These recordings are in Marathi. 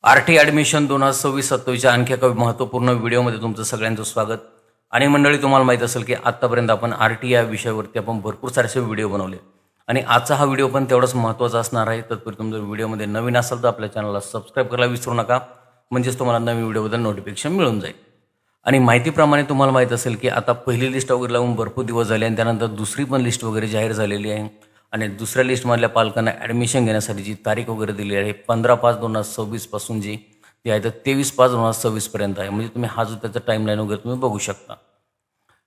आर.टी. ॲडमिशन 2026-27च्या आणखी एका महत्त्वपूर्ण व्हिडिओमध्ये तुमचं सगळ्यांचं स्वागत. आणि मंडळी, तुम्हाला माहीत असेल की आत्तापर्यंत आपण आर.टी. या विषयावरती आपण भरपूर सारेसे व्हिडिओ बनवले आणि आजचा हा व्हिडिओ पण तेवढाच महत्त्वाचा असणार आहे. तत्पूर्वी तुम्ही जर व्हिडिओमध्ये नवीन असाल तर आपल्या चॅनलला सबस्क्राईब करायला विसरू नका, म्हणजेच तुम्हाला नवीन व्हिडिओबद्दल नोटिफिकेशन मिळून जाईल. आणि माहितीप्रमाणे तुम्हाला माहीत असेल की आता पहिली लिस्ट वगैरे लावून भरपूर दिवस झाले आणि त्यानंतर दुसरी पण लिस्ट वगैरे जाहीर झालेली आहे. आणि दुसऱ्या लिस्टमधल्या पालकांना ॲडमिशन घेण्यासाठी जी तारीख वगैरे दिली आहे 15/5/2026 पासून जी ती आहे तर 23/5/2026 पर्यंत आहे. म्हणजे तुम्ही हा जो त्याचा टाईमलाईन वगैरे तुम्ही बघू शकता.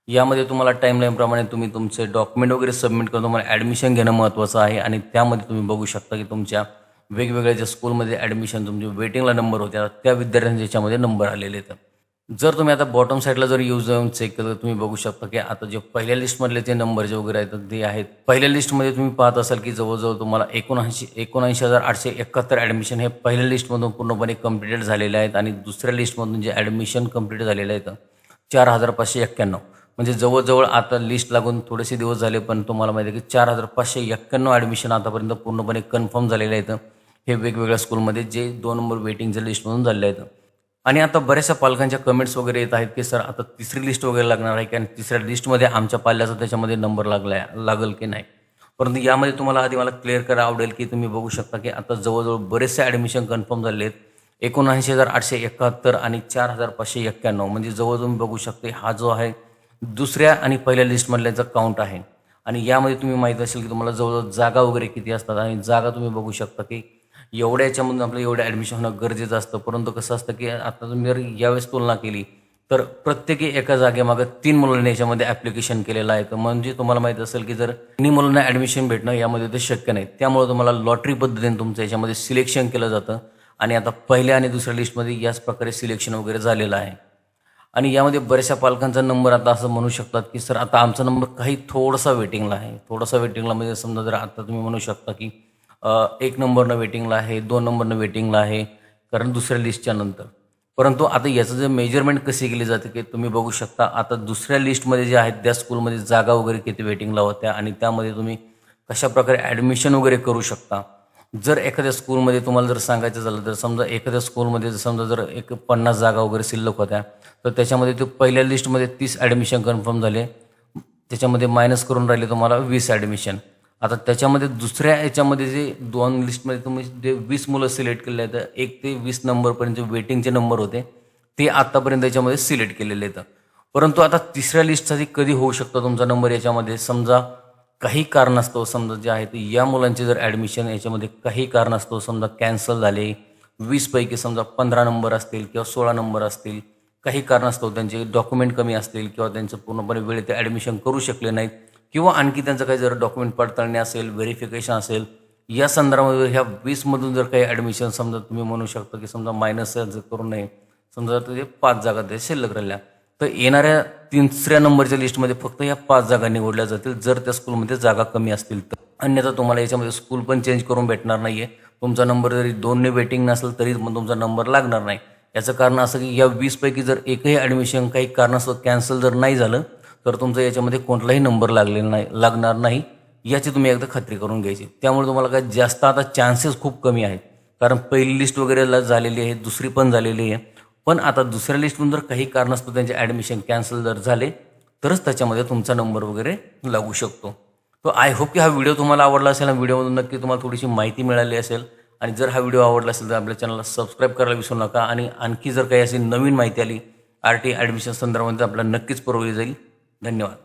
यामध्ये तुम्हाला टाईमलाईनप्रमाणे तुम्ही तुमचे डॉक्युमेंट वगैरे सबमिट करून तुम्हाला ॲडमिशन घेणं महत्त्वाचं आहे. आणि त्यामध्ये तुम्ही बघू शकता की तुमच्या वेगवेगळ्या ज्या स्कूलमध्ये ॲडमिशन तुमचे वेटिंगला नंबर होत्या त्या विद्यार्थ्यांच्या याच्यामध्ये नंबर आलेले आहेत. जर तुम्ही आता बॉटम साईडला जर जाऊन चेक केलं तर तुम्ही बघू शकता की आता जे पहिल्या लिस्टमधले जे नंबर जे वगैरे आहेत ते आहेत. पहिल्या लिस्टमध्ये तुम्ही पाहत असाल की जवळजवळ तुम्हाला 79,78,71 ॲडमिशन हे पहिल्या लिस्टमधून पूर्णपणे कंप्लीटेड झालेले आहेत. आणि दुसऱ्या लिस्टमधून जे ॲडमिशन कंप्लीट झालेले आहेत 4,591. म्हणजे जवळजवळ आता लिस्ट लागून थोडेसे दिवस झाले, पण तुम्हाला माहिती आहे की 4,591 ॲडमिशन आतापर्यंत पूर्णपणे कन्फर्म झालेले आहेत. हे वेगवेगळ्या स्कूलमध्ये जे 2 नंबर वेटिंगच्या लिस्टमधून झालेले आहेत. आणि आता बऱ्याचशा पालकांच्या कमेंट्स वगैरे येत आहेत की सर आता तिसरी लिस्ट वगैरे लागणार आहे की आणि तिसऱ्या लिस्टमध्ये आमच्या पाल्याचा त्याच्यामध्ये नंबर लागेल की नाही. परंतु यामध्ये तुम्हाला आधी मला क्लिअर करायला आवडेल की तुम्ही बघू शकता की आता जवळजवळ बरेचसे ॲडमिशन कन्फर्म झाले आहेत. 79,871 आणि 4,591. म्हणजे जवळ तुम्ही बघू शकता हा जो आहे दुसऱ्या आणि पहिल्या लिस्टमधल्याचा काउंट आहे. आणि यामध्ये तुम्ही माहीत असेल की तुम्हाला जवळजवळ जागा वगैरे किती असतात आणि जागा तुम्ही बघू शकता की एवढ्या याच्यामधून आपलं एवढं ॲडमिशन होणं गरजेचं असतं. परंतु कसं असतं की आता तुम्ही जर यावेळेस तुलना केली तर प्रत्येकी एका जागेमागं 3 मुलांनी याच्यामध्ये ॲप्लिकेशन केलेलं आहे. तर म्हणजे तुम्हाला माहीत असेल की जर 3 मुलांना ॲडमिशन भेटणं यामध्ये ते शक्य नाही. त्यामुळे तुम्हाला लॉटरी पद्धतीने तुमचं याच्यामध्ये सिलेक्शन केलं जातं. आणि आता पहिल्या आणि दुसऱ्या लिस्टमध्ये याच प्रकारे सिलेक्शन वगैरे झालेलं आहे. आणि यामध्ये बऱ्याचशा पालकांचा नंबर आता असं म्हणू शकतात की सर आता आमचा नंबर काही थोडासा वेटिंगला आहे. थोडासा वेटिंगला म्हणजे समजा जर आता तुम्ही म्हणू शकता की 1 नंबरनं वेटिंगला आहे, 2 नंबरनं वेटिंगला आहे, कारण दुसऱ्या लिस्टच्या नंतर. परंतु आता याचं जे मेजरमेंट कशी केली जाते की तुम्ही बघू शकता आता दुसऱ्या लिस्टमध्ये जे आहेत त्या स्कूलमध्ये जागा वगैरे किती वेटिंगला होत्या आणि त्यामध्ये तुम्ही कशाप्रकारे ॲडमिशन वगैरे करू शकता. जर एखाद्या स्कूलमध्ये तुम्हाला जर सांगायचं झालं तर समजा एखाद्या स्कूलमध्ये समजा जर 50 जागा वगैरे शिल्लक होत्या तर त्याच्यामध्ये ते पहिल्या लिस्टमध्ये 30 ॲडमिशन कन्फर्म झाले, त्याच्यामध्ये मायनस करून राहिले तुम्हाला 20 ॲडमिशन. आता त्याच्यामध्ये दुसऱ्या याच्यामध्ये जे 2 लिस्टमध्ये तुम्ही जे 20 मुलं सिलेक्ट केले आहेत 1 ते 20 नंबरपर्यंत जे वेटिंगचे नंबर होते ते आत्तापर्यंत याच्यामध्ये सिलेक्ट केलेले आहेत. परंतु आता तिसऱ्या लिस्टसाठी कधी होऊ शकतो तुमचा नंबर याच्यामध्ये समजा काही कारणास्तव समजा जे आहे ते या मुलांचे जर ॲडमिशन याच्यामध्ये काही कारणास्तव समजा कॅन्सल झाले, 20 पैकी समजा 15 नंबर असतील किंवा 16 नंबर असतील, काही कारणास्तव त्यांचे डॉक्युमेंट कमी असतील किंवा त्यांचं पूर्णपणे वेळेत ते ॲडमिशन करू शकले नाहीत किंवा आणखी त्यांचं काही जर डॉक्युमेंट पडताळणी असेल, व्हेरिफिकेशन असेल, या संदर्भामध्ये ह्या 20मधून जर काही ॲडमिशन समजा तुम्ही म्हणू शकता की समजा मायनस जर करू नये, समजा ते 5 जागा ते शिल्लक राहिल्या तर येणाऱ्या तिसऱ्या नंबरच्या लिस्टमध्ये फक्त ह्या 5 जागा निवडल्या जातील जर त्या स्कूलमध्ये जागा कमी असतील तर. अन्यथा तुम्हाला याच्यामध्ये स्कूल पण चेंज करून भेटणार नाही आहे. तुमचा नंबर जरी 2ने वेटिंग नसेल तरी मग तुमचा नंबर लागणार नाही. याचं कारण असं की या 20पैकी जर एकही ॲडमिशन काही कारणास्तव कॅन्सल जर नाही झालं तर तुमचं याच्यामध्ये कोणताही नंबर लागणार नाही, याची तुम्ही एकदा खात्री करून घ्यायची. त्यामुळे तुम्हाला काय जास्त आता चान्सेस खूप कमी आहेत, कारण पहिली लिस्ट वगैरे झालेली आहे, दुसरी पण झालेली आहे. पण आता दुसऱ्या लिस्टमधून जर काही कारणास्तव त्यांचे ॲडमिशन कॅन्सल जर झाले तरच त्याच्यामध्ये तुमचा नंबर वगैरे लागू शकतो. तो आय होप की हा व्हिडिओ तुम्हाला आवडला असेल आणि व्हिडिओमधून नक्की तुम्हाला थोडीशी माहिती मिळाली असेल. आणि जर हा व्हिडिओ आवडला असेल तर आपल्या चॅनलला सबस्क्राईब करायला विसरू नका. आणि आणखी जर काही अशी नवीन माहिती आली आर.टी. ॲडमिशन संदर्भात आपल्याला नक्कीच पुरवली जाईल. धन्यवाद.